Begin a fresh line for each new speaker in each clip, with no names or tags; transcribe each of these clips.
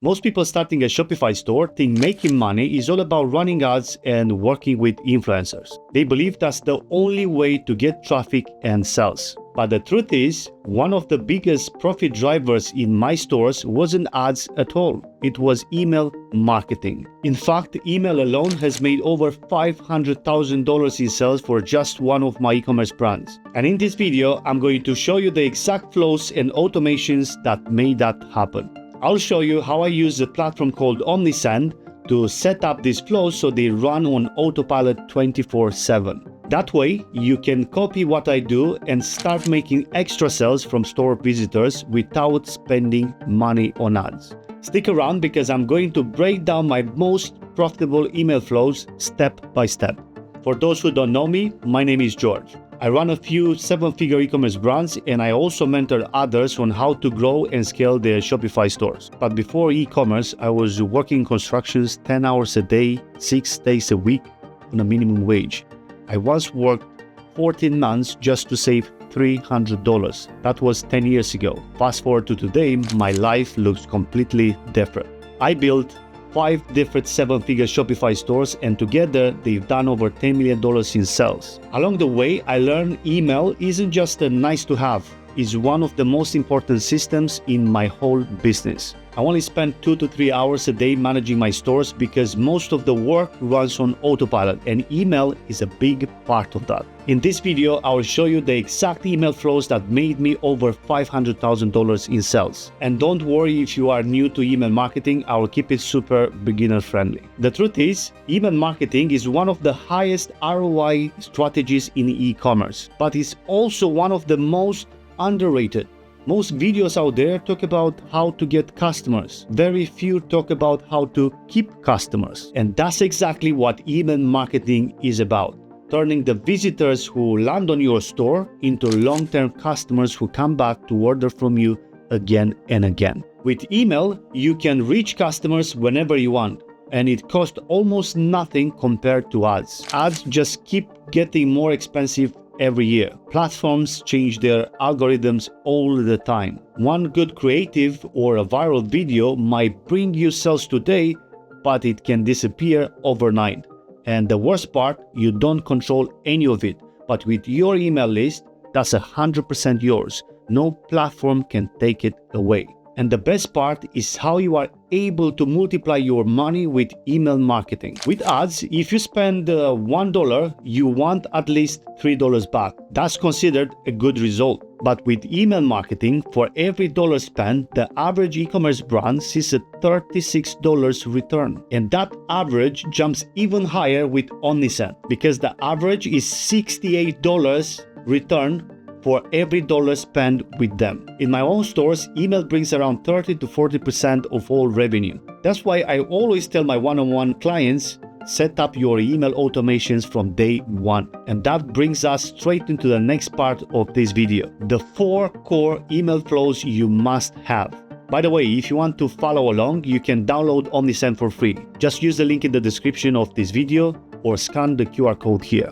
Most people starting a Shopify store think making money is all about running ads and working with influencers. They believe that's the only way to get traffic and sales. But the truth is, one of the biggest profit drivers in my stores wasn't ads at all. It was email marketing. In fact, email alone has made over $500,000 in sales for just one of my e-commerce brands. And in this video, I'm going to show you the exact flows and automations that made that happen. I'll show you how I use a platform called Omnisend to set up these flows so they run on autopilot 24/7. That way, you can copy what I do and start making extra sales from store visitors without spending money on ads. Stick around because I'm going to break down my most profitable email flows step by step. For those who don't know me, my name is George. I run a few seven-figure e-commerce brands and I also mentor others on how to grow and scale their Shopify stores. But before e-commerce, I was working constructions 10 hours a day, 6 days a week on a minimum wage. I once worked 14 months just to save $300. That was 10 years ago. Fast forward to today, my life looks completely different. I built 5 different 7-figure Shopify stores and together they've done over $10 million in sales. Along the way, I learned email isn't just a nice to have, it's one of the most important systems in my whole business. I only spend 2 to 3 hours a day managing my stores because most of the work runs on autopilot and email is a big part of that. In this video, I will show you the exact email flows that made me over $500,000 in sales. And don't worry if you are new to email marketing, I will keep it super beginner friendly. The truth is, email marketing is one of the highest ROI strategies in e-commerce, but it's also one of the most underrated. Most videos out there talk about how to get customers. Very few talk about how to keep customers. And that's exactly what email marketing is about. Turning the visitors who land on your store into long-term customers who come back to order from you again and again. With email, you can reach customers whenever you want, and it costs almost nothing compared to ads. Ads just keep getting more expensive every year. Platforms change their algorithms all the time. One good creative or a viral video might bring you sales today, but it can disappear overnight. And the worst part, you don't control any of it. But with your email list, that's 100% yours. No platform can take it away. And the best part is how you are able to multiply your money with email marketing. With ads, if you spend $1, you want at least $3 back. That's considered a good result. But with email marketing, for every dollar spent, the average e-commerce brand sees a $36 return. And that average jumps even higher with Omnisend because the average is $68 return for every dollar spent with them. In my own stores, email brings around 30 to 40% of all revenue. That's why I always tell my one-on-one clients, set up your email automations from day one. And that brings us straight into the next part of this video, the 4 core email flows you must have. By the way, if you want to follow along, you can download Omnisend for free. Just use the link in the description of this video or scan the QR code here.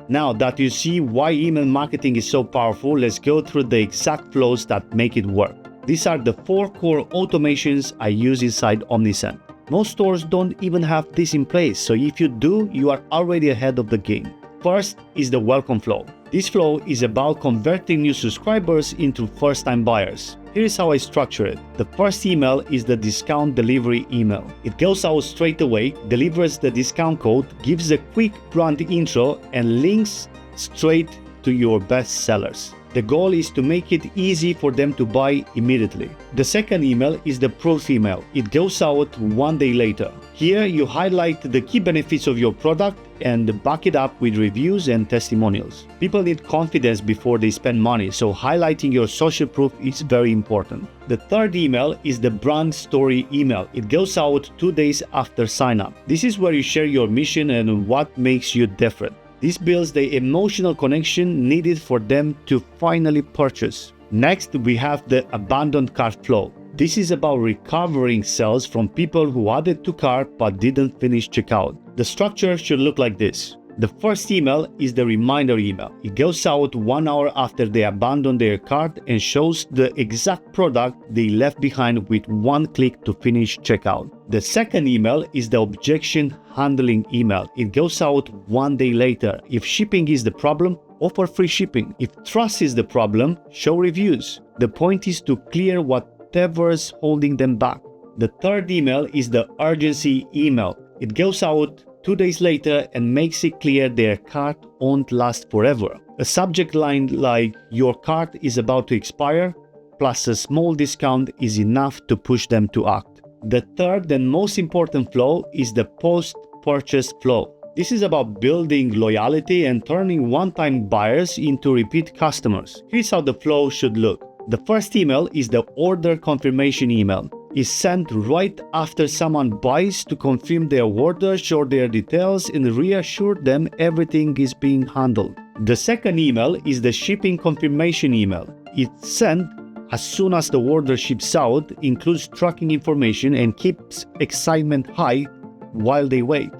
Now that you see why email marketing is so powerful, let's go through the exact flows that make it work. These are the 4 core automations I use inside Omnisend. Most stores don't even have this in place, so if you do, you are already ahead of the game. First is the welcome flow. This flow is about converting new subscribers into first-time buyers. Here is how I structure it. The first email is the discount delivery email. It goes out straight away, delivers the discount code, gives a quick brand intro, and links straight to your best sellers. The goal is to make it easy for them to buy immediately. The second email is the proof email. It goes out 1 day later. Here you highlight the key benefits of your product and back it up with reviews and testimonials. People need confidence before they spend money, so highlighting your social proof is very important. The third email is the brand story email. It goes out 2 days after sign up. This is where you share your mission and what makes you different. This builds the emotional connection needed for them to finally purchase. Next, we have the abandoned cart flow. This is about recovering sales from people who added to cart but didn't finish checkout. The structure should look like this. The first email is the reminder email. It goes out 1 hour after they abandon their cart and shows the exact product they left behind with one click to finish checkout. The second email is the objection handling email. It goes out 1 day later. If shipping is the problem, offer free shipping. If trust is the problem, show reviews. The point is to clear whatever's holding them back. The third email is the urgency email. It goes out 2 days later and makes it clear their cart won't last forever. A subject line like "Your cart is about to expire" plus a small discount is enough to push them to act. The third and most important flow is the post-purchase flow. This is about building loyalty and turning one-time buyers into repeat customers. Here's how the flow should look. The first email is the order confirmation email. It's sent right after someone buys to confirm their order, show their details, and reassure them everything is being handled. The second email is the shipping confirmation email. It's sent as soon as the order ships out, includes tracking information, and keeps excitement high while they wait.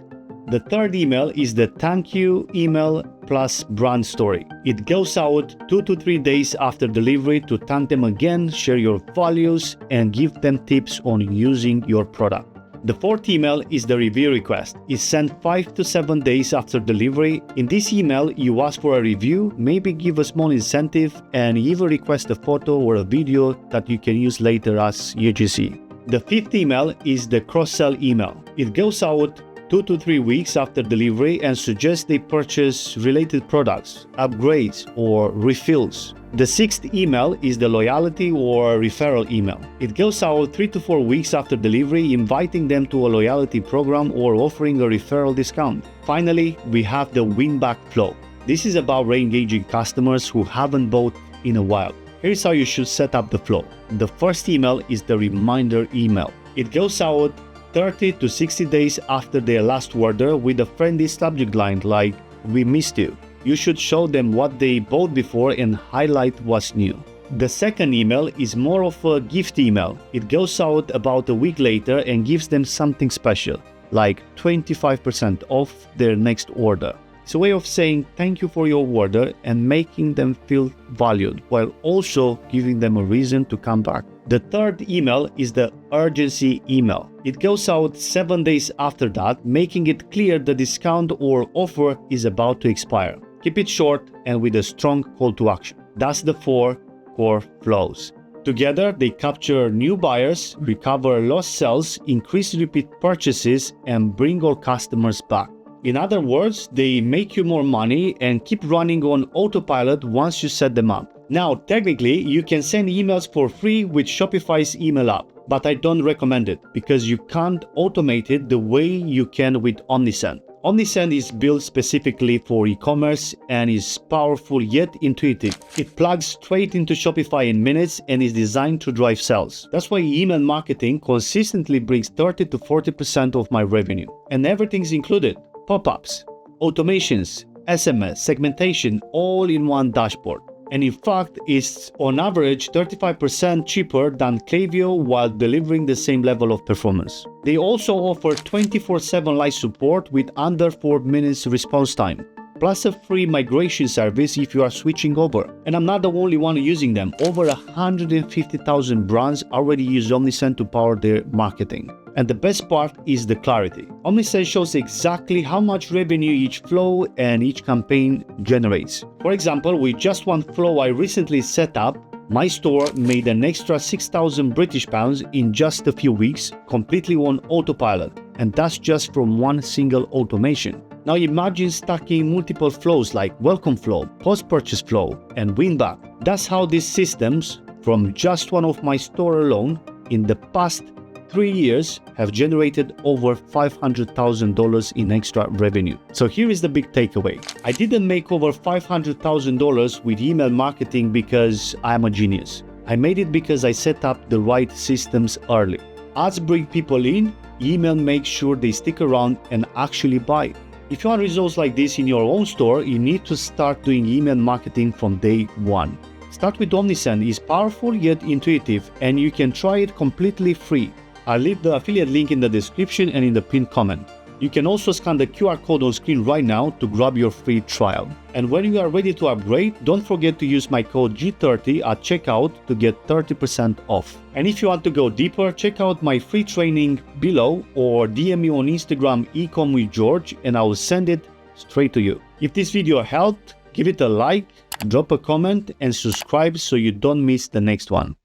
The third email is the thank you email plus brand story. It goes out 2 to 3 days after delivery to thank them again, share your values, and give them tips on using your product. The fourth email is the review request. It's sent 5 to 7 days after delivery. In this email, you ask for a review, maybe give a small incentive, and even request a photo or a video that you can use later as UGC. The fifth email is the cross-sell email. It goes out 2 to 3 weeks after delivery and suggests they purchase related products, upgrades, or refills. The sixth email is the loyalty or referral email. It goes out 3 to 4 weeks after delivery, inviting them to a loyalty program or offering a referral discount. Finally, we have the win-back flow. This is about re-engaging customers who haven't bought in a while. Here's how you should set up the flow. The first email is the reminder email. It goes out 30 to 60 days after their last order with a friendly subject line like "We missed you." You should show them what they bought before and highlight what's new. The second email is more of a gift email. It goes out about a week later and gives them something special, like 25% off their next order. It's a way of saying thank you for your order and making them feel valued, while also giving them a reason to come back. The third email is the urgency email. It goes out 7 days after that, making it clear the discount or offer is about to expire. Keep it short and with a strong call to action. That's the 4 core flows. Together, they capture new buyers, recover lost sales, increase repeat purchases, and bring all customers back. In other words, they make you more money and keep running on autopilot once you set them up. Now, technically, you can send emails for free with Shopify's email app, but I don't recommend it because you can't automate it the way you can with Omnisend. Omnisend is built specifically for e-commerce and is powerful yet intuitive. It plugs straight into Shopify in minutes and is designed to drive sales. That's why email marketing consistently brings 30 to 40% of my revenue. And everything's included. Pop-ups, automations, SMS, segmentation, all in one dashboard. And in fact, it's on average 35% cheaper than Klaviyo while delivering the same level of performance. They also offer 24/7 live support with under 4 minutes response time, plus a free migration service if you are switching over. And I'm not the only one using them. Over 150,000 brands already use Omnisend to power their marketing. And the best part is the clarity. Omnisend shows exactly how much revenue each flow and each campaign generates. For example, with just one flow I recently set up, my store made an extra 6,000 British pounds in just a few weeks, completely on autopilot. And that's just from one single automation. Now imagine stacking multiple flows like welcome flow, post-purchase flow, and win-back. That's how these systems, from just one of my store alone, in the past 3 years have generated over $500,000 in extra revenue. So here is the big takeaway. I didn't make over $500,000 with email marketing because I'm a genius. I made it because I set up the right systems early. Ads bring people in, email makes sure they stick around and actually buy. If you want results like this in your own store, you need to start doing email marketing from day one. Start with Omnisend. It's powerful yet intuitive, and you can try it completely free. I'll leave the affiliate link in the description and in the pinned comment. You can also scan the QR code on screen right now to grab your free trial. And when you are ready to upgrade, don't forget to use my code G30 at checkout to get 30% off. And if you want to go deeper, check out my free training below or DM me on Instagram ecom with George and I will send it straight to you. If this video helped, give it a like, drop a comment and subscribe so you don't miss the next one.